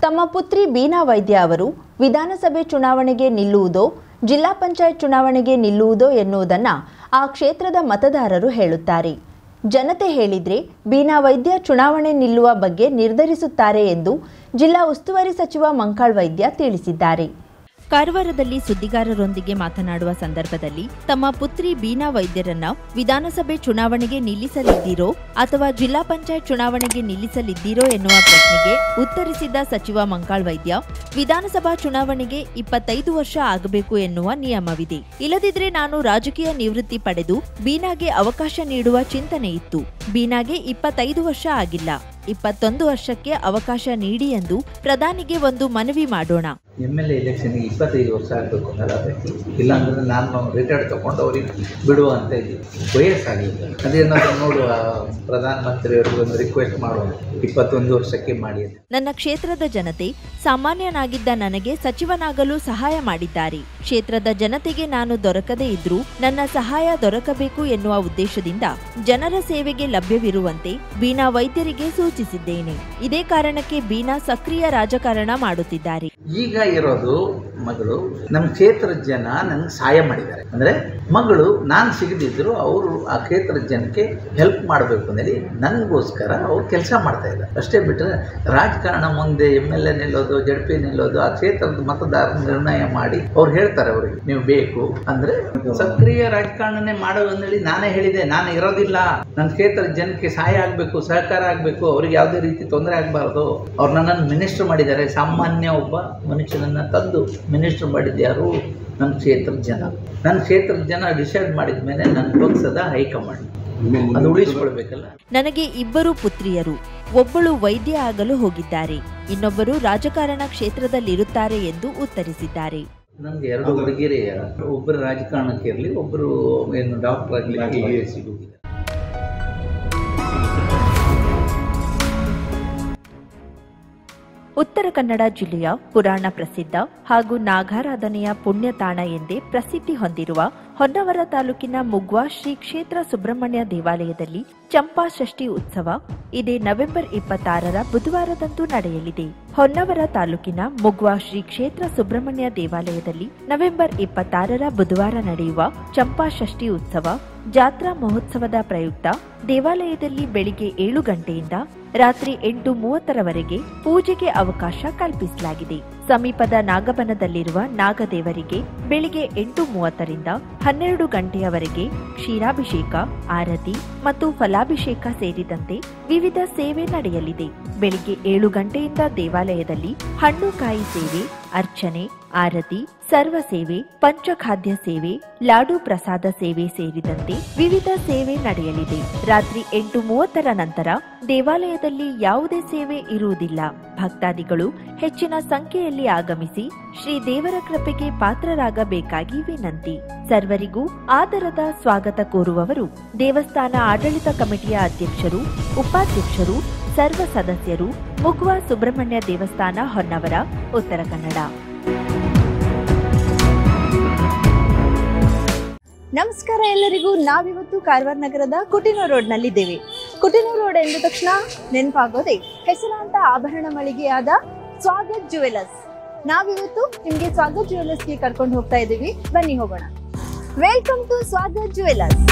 ತಮ್ಮ ಪುತ್ರಿ ಬೀನಾ ವೈದ್ಯ ಅವರು ವಿಧಾನಸಭೆ ಚುನಾವಣೆಗೆ ನಿಲ್ಲುವುದೋ ಜಿಲ್ಲಾ ಪಂಚಾಯತ್ ಚುನಾವಣೆಗೆ ನಿಲ್ಲುವುದೋ ಎನ್ನುವುದನ್ನು ಆ ಕ್ಷೇತ್ರದ ಮತದಾರರು ಹೇಳುತ್ತಾರೆ. ಜನತೆ ಹೇಳಿದ್ರೆ ಬೀನಾ ವೈದ್ಯ ಚುನಾವಣೆ ನಿಲ್ಲುವ ಬಗ್ಗೆ ನಿರ್ಧರಿಸುತ್ತಾರೆ ಎಂದು ಜಿಲ್ಲಾ ಉಸ್ತುವಾರಿ ಸಚಿವ ಮಂಕಾಳ್ ವೈದ್ಯ ತಿಳಿಸಿದ್ದಾರೆ. ಕಾರವಾರದಲ್ಲಿ ಸುದ್ದಿಗಾರರೊಂದಿಗೆ ಮಾತನಾಡುವ ಸಂದರ್ಭದಲ್ಲಿ ತಮ್ಮ ಪುತ್ರಿ ಬೀನಾ ವೈದ್ಯರನ್ನ ವಿಧಾನಸಭೆ ಚುನಾವಣೆಗೆ ನಿಲ್ಲಿಸಲಿದ್ದೀರೋ ಅಥವಾ ಜಿಲ್ಲಾ ಪಂಚಾಯತ್ ಚುನಾವಣೆಗೆ ನಿಲ್ಲಿಸಲಿದ್ದೀರೋ ಎನ್ನುವ ಪ್ರಶ್ನೆಗೆ ಉತ್ತರಿಸಿದ ಸಚಿವ ಮಂಕಾಳ್ ವೈದ್ಯ, ವಿಧಾನಸಭಾ ಚುನಾವಣೆಗೆ 25 ವರ್ಷ ಆಗಬೇಕು ಎನ್ನುವ ನಿಯಮವಿದೆ. ಇಲ್ಲದಿದ್ರೆ ನಾನು ರಾಜಕೀಯ ನಿವೃತ್ತಿ ಪಡೆದು ಬೀನಾಗೆ ಅವಕಾಶ ನೀಡುವ ಚಿಂತನೆ ಇತ್ತು. ಬೀನಾಗೆ 25 ವರ್ಷ ಆಗಿಲ್ಲ, 21 ವರ್ಷಕ್ಕೆ ಅವಕಾಶ ನೀಡಿ ಎಂದು ಪ್ರಧಾನಿಗೆ ಒಂದು ಮನವಿ ಮಾಡೋಣ. MLA ಎಲೆಕ್ಷನ್ಗೆ 25 ವರ್ಷ ಆಗಬೇಕು ಅನ್ನೋದಾದರೆ, ಇಲ್ಲಾಂದ್ರೆ ನಾನು ರಿಟೈರ್ಡ್ ತಗೊಂಡು ಅವ್ರಿಗೆ ಬಿಡುವ ಅಂತ ಇದ್ದೀವಿ. ವಯಸ್ಸಾಗಿಲ್ಲ, ಅದೇನಾದರೂ ನೋಡುವ, ಪ್ರಧಾನಮಂತ್ರಿಯವರಿಗೆ ಒಂದು ರಿಕ್ವೆಸ್ಟ್ ಮಾಡುವ, 21 ವರ್ಷಕ್ಕೆ ಮಾಡಿ. ನನ್ನ ಕ್ಷೇತ್ರದ ಜನತೆ ಸಾಮಾನ್ಯನಾಗಿದ್ದ ನನಗೆ ಸಚಿವನಾಗಲು ಸಹಾಯ ಮಾಡಿದ್ದಾರೆ. ಕ್ಷೇತ್ರದ ಜನತೆಗೆ ನಾನು ದೊರಕದೇ ಇದ್ರೂ ನನ್ನ ಸಹಾಯ ದೊರಕಬೇಕು ಎನ್ನುವ ಉದ್ದೇಶದಿಂದ ಜನರ ಸೇವೆಗೆ ಲಭ್ಯವಿರುವಂತೆ ಬೀನಾ ವೈದ್ಯರಿಗೆ ಸೂಚಿಸಿದ್ದೇನೆ. ಇದೇ ಕಾರಣಕ್ಕೆ ಬೀನಾ ಸಕ್ರಿಯ ರಾಜಕಾರಣ ಮಾಡುತ್ತಿದ್ದಾರೆ. ಈಗ ಇರೋದು ಮಗಳು, ನಮ್ಮ ಕ್ಷೇತ್ರದ ಜನ ನನಗೆ ಸಹಾಯ ಮಾಡಿದ್ದಾರೆ. ಅಂದರೆ ಮಗಳು ನಾನು ಸಿಗದಿದ್ರು ಅವರು ಆ ಕ್ಷೇತ್ರದ ಜನಕ್ಕೆ ಹೆಲ್ಪ್ ಮಾಡಬೇಕು ಅಂದೇಳಿ ನನಗೋಸ್ಕರ ಅವ್ರು ಕೆಲಸ ಮಾಡ್ತಾ ಇದ್ದಾರೆ. ಅಷ್ಟೇ ಬಿಟ್ಟರೆ ರಾಜಕಾರಣ ಮುಂದೆ MLA ನಿಲ್ಲೋದು, ZP ನಿಲ್ಲೋದು, ಆ ಕ್ಷೇತ್ರದ ಮತದಾರ ನಿರ್ಣಯ ಮಾಡಿ ಅವ್ರು ಹೇಳ್ತಾರೆ ಅವ್ರಿಗೆ ನೀವು ಬೇಕು ಅಂದರೆ ಸಕ್ರಿಯ ರಾಜಕಾರಣನೇ ಮಾಡೋದು ಅಂದೇಳಿ ನಾನೇ ಹೇಳಿದೆ. ನಾನು ಇರೋದಿಲ್ಲ, ನನ್ನ ಕ್ಷೇತ್ರದ ಜನಕ್ಕೆ ಸಹಾಯ ಆಗಬೇಕು, ಸಹಕಾರ ಆಗಬೇಕು, ಅವ್ರಿಗೆ ಯಾವುದೇ ರೀತಿ ತೊಂದರೆ ಆಗಬಾರ್ದು. ಅವ್ರು ನನ್ನನ್ನು ಮಿನಿಸ್ಟರ್ ಮಾಡಿದ್ದಾರೆ. ಸಾಮಾನ್ಯ ಒಬ್ಬ ಮನುಷ್ಯನನ್ನು ತಂದು ಮಿನಿಸ್ಟರ್ ಮಾಡಿದ್ಯಾರು? ನನ್ನ ಕ್ಷೇತ್ರದ ಜನ. ನನ್ನ ಕ್ಷೇತ್ರದ ಜನ ಡಿಸೈಡ್ ಮಾಡಿದ ಮೇಲೆ ನನ್ನ ಪಕ್ಷದ ಹೈಕಮಾಂಡ್ ಅದು ಉಳಿಸಿಕೊಳ್ಬೇಕಲ್ಲ. ನನಗೆ 2 ಪುತ್ರಿಯರು, ಒಬ್ಬಳು ವೈದ್ಯ ಆಗಲು ಹೋಗಿದ್ದಾರೆ, ಇನ್ನೊಬ್ಬರು ರಾಜಕಾರಣ ಕ್ಷೇತ್ರದಲ್ಲಿರುತ್ತಾರೆ ಎಂದು ಉತ್ತರಿಸಿದ್ದಾರೆ. ನನಗೆ 2 ಹುಡುಗಿಯರೇ, ಒಬ್ಬರು ರಾಜಕಾರಣಕ್ಕೆ ಇರಲಿ, ಒಬ್ಬರು ಏನು ಡಾಕ್ಟರ್ ಆಗಲಿ ಸಿಗುವುದಿಲ್ಲ. ಉತ್ತರ ಕನ್ನಡ ಜಿಲ್ಲೆಯ ಪುರಾಣ ಪ್ರಸಿದ್ಧ ಹಾಗೂ ನಾಗಾರಾಧನೆಯ ಪುಣ್ಯ ತಾಣ ಎಂದೇ ಪ್ರಸಿದ್ಧಿ ಹೊಂದಿರುವ ಹೊನ್ನವರ ತಾಲೂಕಿನ ಮುಗ್ವಾ ಶ್ರೀ ಕ್ಷೇತ್ರ ಸುಬ್ರಹ್ಮಣ್ಯ ದೇವಾಲಯದಲ್ಲಿ ಚಂಪಾ ಷಷ್ಠಿ ಉತ್ಸವ ಇದೇ ನವೆಂಬರ್ 26ರ ಬುಧವಾರದಂದು ನಡೆಯಲಿದೆ. ಹೊನ್ನವರ ತಾಲೂಕಿನ ಮುಗ್ವಾ ಶ್ರೀ ಕ್ಷೇತ್ರ ಸುಬ್ರಹ್ಮಣ್ಯ ದೇವಾಲಯದಲ್ಲಿ ನವೆಂಬರ್ 26ರ ಬುಧವಾರ ನಡೆಯುವ ಚಂಪಾ ಷಷ್ಠಿ ಉತ್ಸವ ಜಾತ್ರಾ ಮಹೋತ್ಸವದ ಪ್ರಯುಕ್ತ ದೇವಾಲಯದಲ್ಲಿ ಬೆಳಿಗ್ಗೆ 7 ಗಂಟೆಯಿಂದ ರಾತ್ರಿ 8:30ರವರೆಗೆ ಪೂಜೆಗೆ ಅವಕಾಶ ಕಲ್ಪಿಸಲಾಗಿದೆ. ಸಮೀಪದ ನಾಗಬನದಲ್ಲಿರುವ ನಾಗದೇವರಿಗೆ ಬೆಳಿಗ್ಗೆ 8:30ರಿಂದ 12 ಗಂಟೆಯವರೆಗೆ ಕ್ಷೀರಾಭಿಷೇಕ, ಆರತಿ ಮತ್ತು ಫಲಾಭಿಷೇಕ ಸೇರಿದಂತೆ ವಿವಿಧ ಸೇವೆ ನಡೆಯಲಿದೆ. ಬೆಳಿಗ್ಗೆ 7 ಗಂಟೆಯಿಂದ ದೇವಾಲಯದಲ್ಲಿ ಹಣ್ಣು ಕಾಯಿ ಸೇವೆ, ಅರ್ಚನೆ, ಆರತಿ, ಸರ್ವ ಸೇವೆ, ಪಂಚಖಾದ್ಯ ಸೇವೆ, ಲಾಡು ಪ್ರಸಾದ ಸೇವೆ ಸೇರಿದಂತೆ ವಿವಿಧ ಸೇವೆ ನಡೆಯಲಿದೆ. ರಾತ್ರಿ 8:30ರ ನಂತರ ದೇವಾಲಯದಲ್ಲಿ ಯಾವುದೇ ಸೇವೆ ಇರುವುದಿಲ್ಲ. ಭಕ್ತಾದಿಗಳು ಹೆಚ್ಚಿನ ಸಂಖ್ಯೆಯಲ್ಲಿ ಆಗಮಿಸಿ ಶ್ರೀ ದೇವರ ಕೃಪೆಗೆ ಪಾತ್ರರಾಗಬೇಕಾಗಿ ವಿನಂತಿ. ಸರ್ವರಿಗೂ ಆದರದ ಸ್ವಾಗತ ಕೋರುವವರು ದೇವಸ್ಥಾನ ಆಡಳಿತ ಕಮಿಟಿಯ ಅಧ್ಯಕ್ಷರು, ಉಪಾಧ್ಯಕ್ಷರು, ಸರ್ವ ಸದಸ್ಯರು, ಮುಗ್ವಾ ಸುಬ್ರಹ್ಮಣ್ಯ ದೇವಸ್ಥಾನ, ಹೊನ್ನವರ, ಉತ್ತರ ಕನ್ನಡ. ನಮಸ್ಕಾರ ಎಲ್ಲರಿಗೂ. ನಾವಿವತ್ತು ಕಾರವಾರ ನಗರದ ಕುಟಿನೂರ್ ರೋಡ್ ನಲ್ಲಿದ್ದೇವೆ. ಕುಟಿನೂರ್ ರೋಡ್ ಎಂದ ತಕ್ಷಣ ನೆನಪಾಗೋದೆ ಹೆಸರಾಂತ ಆಭರಣ ಮಳಿಗೆಯಾದ ಸ್ವಾಗತ್ ಜುವೆಲರ್ಸ್. ನಾವಿವತ್ತು ನಿಮ್ಗೆ ಸ್ವಾಗತ್ ಜುವೆಲರ್ಸ್ಗೆ ಕರ್ಕೊಂಡು ಹೋಗ್ತಾ ಇದ್ದೀವಿ. ಬನ್ನಿ ಹೋಗೋಣ. Welcome to Swagat jewellers.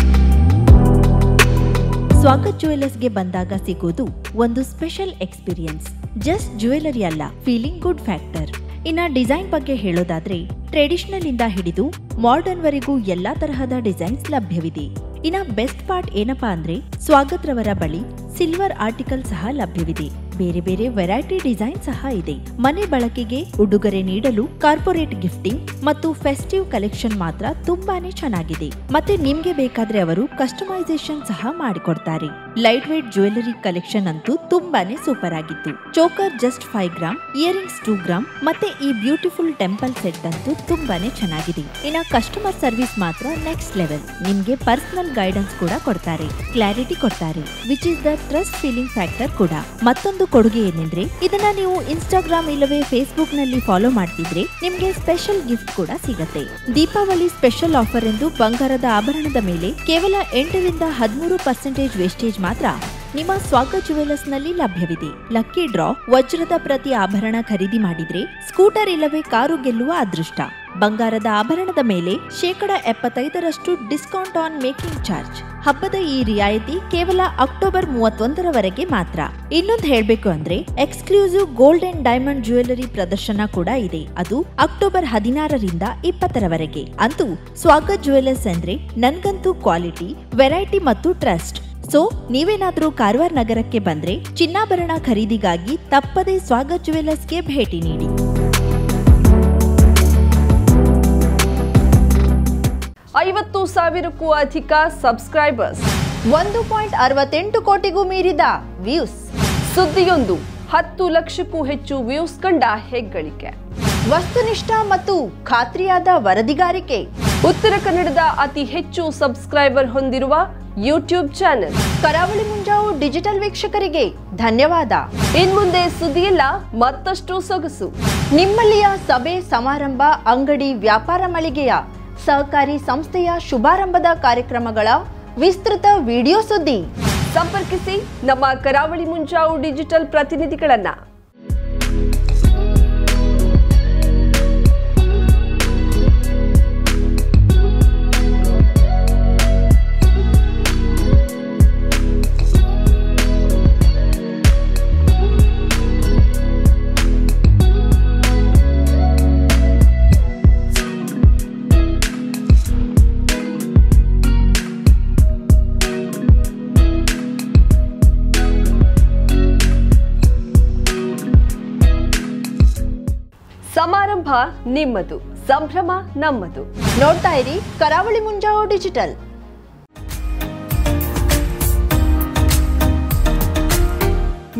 Swagat ಜುವೆಲರ್ಸ್ಗೆ ಬಂದಾಗ ಸಿಗೋದು ಒಂದು ಸ್ಪೆಷಲ್ ಎಕ್ಸ್ಪೀರಿಯನ್ಸ್. ಜಸ್ಟ್ ಜ್ಯುವೆಲರಿ ಅಲ್ಲ, ಫೀಲಿಂಗ್ ಗುಡ್ ಫ್ಯಾಕ್ಟರ್. ಇನ್ನ ಡಿಸೈನ್ ಬಗ್ಗೆ ಹೇಳೋದಾದ್ರೆ ಟ್ರೆಡಿಷನಲ್ ಇಂದ ಹಿಡಿದು ಮಾಡರ್ನ್ ವರೆಗೂ ಎಲ್ಲಾ ತರಹದ ಡಿಸೈನ್ಸ್ ಲಭ್ಯವಿದೆ. ಇನ್ನ ಬೆಸ್ಟ್ ಪಾರ್ಟ್ ಏನಪ್ಪಾ ಅಂದ್ರೆ ಸ್ವಾಗತ್ ರವರ ಬಳಿ ಸಿಲ್ವರ್ ಆರ್ಟಿಕಲ್ ಸಹ ಲಭ್ಯವಿದೆ. ಬೇರೆ ಬೇರೆ ವೆರೈಟಿ ಡಿಸೈನ್ ಸಹ ಇದೆ. ಮನೆ ಬಳಕೆಗೆ, ಉಡುಗೊರೆ ನೀಡಲು, ಕಾರ್ಪೊರೇಟ್ ಗಿಫ್ಟಿಂಗ್ ಮತ್ತು ಫೆಸ್ಟಿವ್ ಕಲೆಕ್ಷನ್ ಮಾತ್ರ ತುಂಬಾನೇ ಚೆನ್ನಾಗಿದೆ. ಮತ್ತೆ ನಿಮ್ಗೆ ಬೇಕಾದ್ರೆ ಅವರು ಕಸ್ಟಮೈಸೇಷನ್ ಸಹ ಮಾಡಿಕೊಡ್ತಾರೆ. ಲೈಟ್ ವೇಟ್ ಜ್ಯುವೆಲರಿ ಕಲೆಕ್ಷನ್ ಅಂತೂ ತುಂಬಾನೇ ಸೂಪರ್ ಆಗಿತ್ತು. Choker just 5 gram, earrings 2 gram, ಮತ್ತೆ ಈ ಬ್ಯೂಟಿಫುಲ್ ಟೆಂಪಲ್ ಸೆಟ್ ಅಂತೂ ತುಂಬಾನೇ ಚೆನ್ನಾಗಿದೆ. ಇನ್ನ ಕಸ್ಟಮರ್ ಸರ್ವಿಸ್ ಮಾತ್ರ ನೆಕ್ಸ್ಟ್ ಲೆವೆಲ್. ನಿಮ್ಗೆ ಪರ್ಸನಲ್ ಗೈಡೆನ್ಸ್ ಕೂಡ ಕೊಡ್ತಾರೆ, ಕ್ಲಾರಿಟಿ ಕೊಡ್ತಾರೆ, which is the trust feeling factor ಕೂಡ. ಮತ್ತೊಂದು ಕೊಡುಗೆ ಏನೆಂದ್ರೆ ಇದನ್ನ ನೀವು ಇನ್ಸ್ಟಾಗ್ರಾಮ್ ಇಲ್ಲವೇ ಫೇಸ್ಬುಕ್ ನಲ್ಲಿ ಫಾಲೋ ಮಾಡ್ತಿದ್ರೆ ನಿಮ್ಗೆ ಸ್ಪೆಷಲ್ ಗಿಫ್ಟ್ ಕೂಡ ಸಿಗತ್ತೆ. ದೀಪಾವಳಿ ಸ್ಪೆಷಲ್ ಆಫರ್ ಎಂದು ಬಂಗಾರದ ಆಭರಣದ ಮೇಲೆ ಕೇವಲ 8ರಿಂದ 13% ವೇಸ್ಟೇಜ್ ಮಾತ್ರ ನಿಮ್ಮ ಸ್ವಾಗತ್ ಜುವೆಲ್ಲರ್ಸ್ನಲ್ಲಿ ಲಭ್ಯವಿದೆ. ಲಕ್ಕಿ ಡ್ರಾ, ವಜ್ರದ ಪ್ರತಿ ಆಭರಣ ಖರೀದಿ ಮಾಡಿದ್ರೆ ಸ್ಕೂಟರ್ ಇಲ್ಲವೇ ಕಾರು ಗೆಲ್ಲುವ ಅದೃಷ್ಟ. ಬಂಗಾರದ ಆಭರಣದ ಮೇಲೆ 75% ಡಿಸ್ಕೌಂಟ್ ಆನ್ ಮೇಕಿಂಗ್ ಚಾರ್ಜ್. ಹಬ್ಬದ ಈ ರಿಯಾಯಿತಿ ಕೇವಲ ಅಕ್ಟೋಬರ್ 31ರವರೆಗೆ ಮಾತ್ರ. ಇನ್ನೊಂದು ಹೇಳ್ಬೇಕು ಅಂದ್ರೆ exclusive gold and diamond jewellery ಪ್ರದರ್ಶನ ಕೂಡ ಇದೆ. ಅದು ಅಕ್ಟೋಬರ್ 16ರಿಂದ 20ರವರೆಗೆ. ಅಂತೂ ಸ್ವಾಗತ್ ಜುವೆಲ್ಲರ್ಸ್ ಅಂದ್ರೆ ನನ್ಗಂತೂ ಕ್ವಾಲಿಟಿ, ವೆರೈಟಿ ಮತ್ತು ಟ್ರಸ್ಟ್. ಸೊ ನೀವೇನಾದ್ರೂ ಕಾರವಾರ ನಗರಕ್ಕೆ ಬಂದ್ರೆ ಚಿನ್ನಾಭರಣ ಖರೀದಿಗಾಗಿ ತಪ್ಪದೇ ಸ್ವಾಗತ್ ಜುವೆಲ್ಲರ್ಸ್ಗೆ ಭೇಟಿ ನೀಡಿ. 50,000ಕ್ಕೂ ಅಧಿಕ ಸಬ್ಸ್ಕ್ರೈಬರ್ಸ್, 1.68 ಕೋಟಿಗೂ ಮೀರಿದ ವ್ಯೂಸ್. ಸುದ್ದಿಯೊಂದು 10 ಲಕ್ಷಕ್ಕೂ ಹೆಚ್ಚು ವ್ಯೂಸ್ ಕಂಡ ಹೆಗ್ಗಳಿಕೆ. ವಸ್ತುನಿಷ್ಠ ಮತ್ತು ಖಾತ್ರಿಯಾದ ವರದಿಗಾರಿಕೆ. ಉತ್ತರ ಕನ್ನಡದ ಅತಿ ಹೆಚ್ಚು ಸಬ್ಸ್ಕ್ರೈಬರ್ ಹೊಂದಿರುವ ಯೂಟ್ಯೂಬ್ ಚಾನೆಲ್ ಕರಾವಳಿ ಮುಂಜಾವು ಡಿಜಿಟಲ್ ವೀಕ್ಷಕರಿಗೆ ಧನ್ಯವಾದ. ಇನ್ಮುಂದೆ ಸುದ್ದಿಯೆಲ್ಲ ಮತ್ತಷ್ಟು ಸೊಗಸು. ನಿಮ್ಮಲ್ಲಿಯ ಸಭೆ ಸಮಾರಂಭ, ಅಂಗಡಿ, ವ್ಯಾಪಾರ ಮಳಿಗೆಯ ಸಹಕಾರಿ ಸಂಸ್ಥೆಯ ಶುಭಾರಂಭದ ಕಾರ್ಯಕ್ರಮಗಳ ವಿಸ್ತೃತ ವಿಡಿಯೋ ಸುದ್ದಿ. ಸಂಪರ್ಕಿಸಿ ನಮ್ಮ ಕರಾವಳಿ ಮುಂಜಾವು ಡಿಜಿಟಲ್ ಪ್ರತಿನಿಧಿಗಳನ್ನ. ಸಮಾರಂಭ ನಿಮ್ಮದು, ಸಂಭ್ರಮ ನಮ್ಮದು. ನೋಡ್ತಾ ಇರಿ ಕರಾವಳಿ ಮುಂಜಾವು ಡಿಜಿಟಲ್.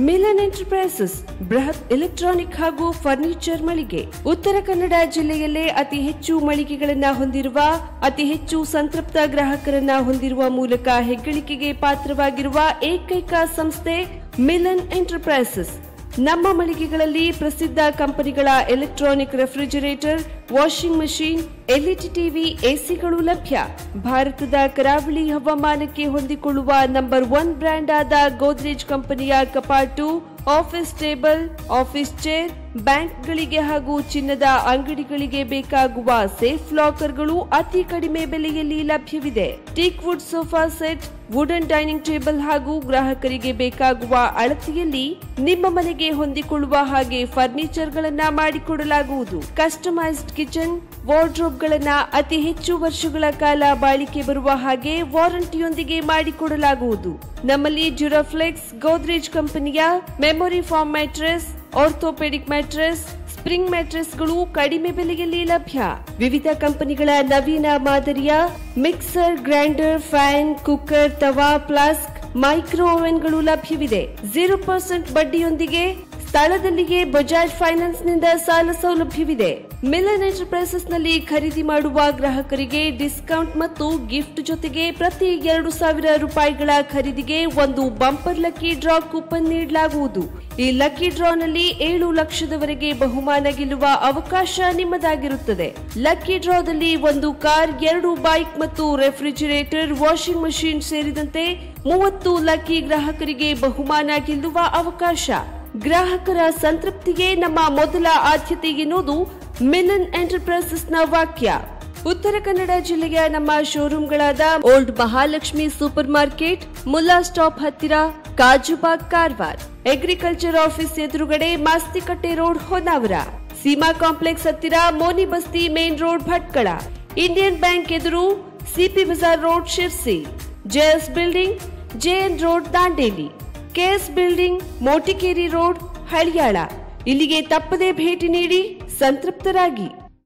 ಮಿಲನ್ ಎಂಟರ್ಪ್ರೈಸಸ್ ಬೃಹತ್ ಎಲೆಕ್ಟ್ರಾನಿಕ್ ಹಾಗೂ ಫರ್ನಿಚರ್ ಮಳಿಗೆ. ಉತ್ತರ ಕನ್ನಡ ಜಿಲ್ಲೆಯಲ್ಲೇ ಅತಿ ಹೆಚ್ಚು ಮಳಿಗೆಗಳನ್ನ ಹೊಂದಿರುವ, ಅತಿ ಹೆಚ್ಚು ಸಂತೃಪ್ತ ಗ್ರಾಹಕರನ್ನ ಹೊಂದಿರುವ ಮೂಲಕ ಹೆಗ್ಗಳಿಕೆಗೆ ಪಾತ್ರವಾಗಿರುವ ಏಕೈಕ ಸಂಸ್ಥೆ ಮಿಲನ್ ಎಂಟರ್ಪ್ರೈಸಸ್. ನಮ್ಮ ಮಳಿಗೆಗಳಲ್ಲಿ ಪ್ರಸಿದ್ಧ ಕಂಪನಿಗಳ electronic refrigerator, washing machine, LED TV, ಎಸಿಗಳು ಲಭ್ಯ. ಭಾರತದ ಕರಾವಳಿ ಹವಾಮಾನಕ್ಕೆ ಹೊಂದಿಕೊಳ್ಳುವ ನಂಬರ್ 1 ಬ್ರ್ಯಾಂಡ್ ಆದ ಗೋದ್ರೇಜ್ ಕಂಪನಿಯ ಕಪಾಟು, ಆಫೀಸ್ ಟೇಬಲ್, ಆಫೀಸ್ ಚೇರ್, ಬ್ಯಾಂಕ್ಗಳಿಗೆ ಹಾಗೂ ಚಿನ್ನದ ಅಂಗಡಿಗಳಿಗೆ ಬೇಕಾಗುವ ಸೇಫ್ ಲಾಕರ್ಗಳು ಅತಿ ಕಡಿಮೆ ಬೆಲೆಯಲ್ಲಿ ಲಭ್ಯವಿದೆ. Teak wood sofa set, wooden dining table ಹಾಗೂ ಗ್ರಾಹಕರಿಗೆ ಬೇಕಾಗುವ ಅಳತೆಯಲ್ಲಿ ನಿಮ್ಮ ಮನೆಗೆ ಹೊಂದಿಕೊಳ್ಳುವ ಹಾಗೆ ಫರ್ನಿಚರ್ ಗಳನ್ನ ಮಾಡಿಕೊಡಲಾಗುವುದು. ಕಸ್ಟಮೈಸ್ಡ್ ಕಿಚನ್, ವಾರ್ಡ್ರೋಬ್ ಗಳನ್ನ ಅತಿ ಹೆಚ್ಚು ವರ್ಷಗಳ ಕಾಲ ಬಾಳಿಕೆ ಬರುವ ಹಾಗೆ ವಾರಂಟಿಯೊಂದಿಗೆ ಮಾಡಿಕೊಡಲಾಗುವುದು. ನಮ್ಮಲ್ಲಿ ಡ್ಯೂರಾಫ್ಲೆಕ್ಸ್, ಗೋದ್ರೇಜ್ ಕಂಪನಿಯ memory foam mattress, orthopaedic mattress, spring ಮ್ಯಾಟ್ರೆಸ್ಗಳು ಕಡಿಮೆ ಬೆಲೆಯಲ್ಲಿ ಲಭ್ಯ. ವಿವಿಧ ಕಂಪನಿಗಳ ನವೀನ ಮಾದರಿಯ ಮಿಕ್ಸರ್, ಗ್ರೈಂಡರ್, ಫ್ಯಾನ್, ಕುಕ್ಕರ್, ತವಾ, ಫ್ಲಾಸ್ಕ್, ಮೈಕ್ರೋ ಓವೆನ್ಗಳು ಲಭ್ಯವಿದೆ. 0% ಬಡ್ಡಿಯೊಂದಿಗೆ ಸ್ಥಳದಲ್ಲಿಯೇ ಬಜಾಜ್ ಫೈನಾನ್ಸ್ ನಿಂದ ಸಾಲ ಸೌಲಭ್ಯವಿದೆ. ಮಿಲನ್ ಎಂಟರ್ಪ್ರೈಸಸ್ ನಲ್ಲಿ ಖರೀದಿ ಮಾಡುವ ಗ್ರಾಹಕರಿಗೆ ಡಿಸ್ಕೌಂಟ್ ಮತ್ತು ಗಿಫ್ಟ್ ಜೊತೆಗೆ ಪ್ರತಿ 2,000 ರೂಪಾಯಿಗಳ ಖರೀದಿಗೆ ಒಂದು ಬಂಪರ್ ಲಕ್ಕಿ ಡ್ರಾ ಕೂಪನ್ ನೀಡಲಾಗುವುದು. ಈ ಲಕ್ಕಿ ಡ್ರಾನಲ್ಲಿ 7 ಲಕ್ಷದವರೆಗೆ ಬಹುಮಾನ ಗೆಲ್ಲುವ ಅವಕಾಶ ನಿಮ್ಮದಾಗಿರುತ್ತದೆ. ಲಕ್ಕಿ ಡ್ರಾದಲ್ಲಿ 1 ಕಾರ್, 2 ಬೈಕ್ ಮತ್ತು ರೆಫ್ರಿಜರೇಟರ್, ವಾಷಿಂಗ್ ಮಷೀನ್ ಸೇರಿದಂತೆ 30 ಲಕ್ಕಿ ಗ್ರಾಹಕರಿಗೆ ಬಹುಮಾನ ಗೆಲ್ಲುವ ಅವಕಾಶ. ಗ್ರಾಹಕರ ಸಂತೃಪ್ತಿಗೆ ನಮ್ಮ ಮೊದಲ ಆದ್ಯತೆ ಎನ್ನುವುದು ಮಿಲನ್ ಎಂಟರ್ಪ್ರೈಸಸ್ ನ ವಾಕ್ಯ. ಉತ್ತರ ಕನ್ನಡ ಜಿಲ್ಲೆಯ ನಮ್ಮ ಶೋರೂಮ್ಗಳಾದ old Mahalakshmi super market, Mulla stop ಹತ್ತಿರ, ಕಾಜುಬಾಗ್ ಕಾರವಾರ, ಅಗ್ರಿಕಲ್ಚರ್ ಆಫೀಸ್ ಎದುರುಗಡೆ ಮಾಸ್ತಿಕಟ್ಟೆ ರೋಡ್ ಹೊನ್ನಾವರ, ಸೀಮಾ ಕಾಂಪ್ಲೆಕ್ಸ್ ಹತ್ತಿರ Moni Basti main road Bhatkal, Indian bank ಎದುರು CP Bazar road Sirsi, JS building, JN road Dandeli, KS building, Motikeri road Haliyal. ಇಲ್ಲಿಗೆ ತಪ್ಪದೇ ಭೇಟಿ ನೀಡಿ ಸಂತೃಪ್ತರಾಗಿ.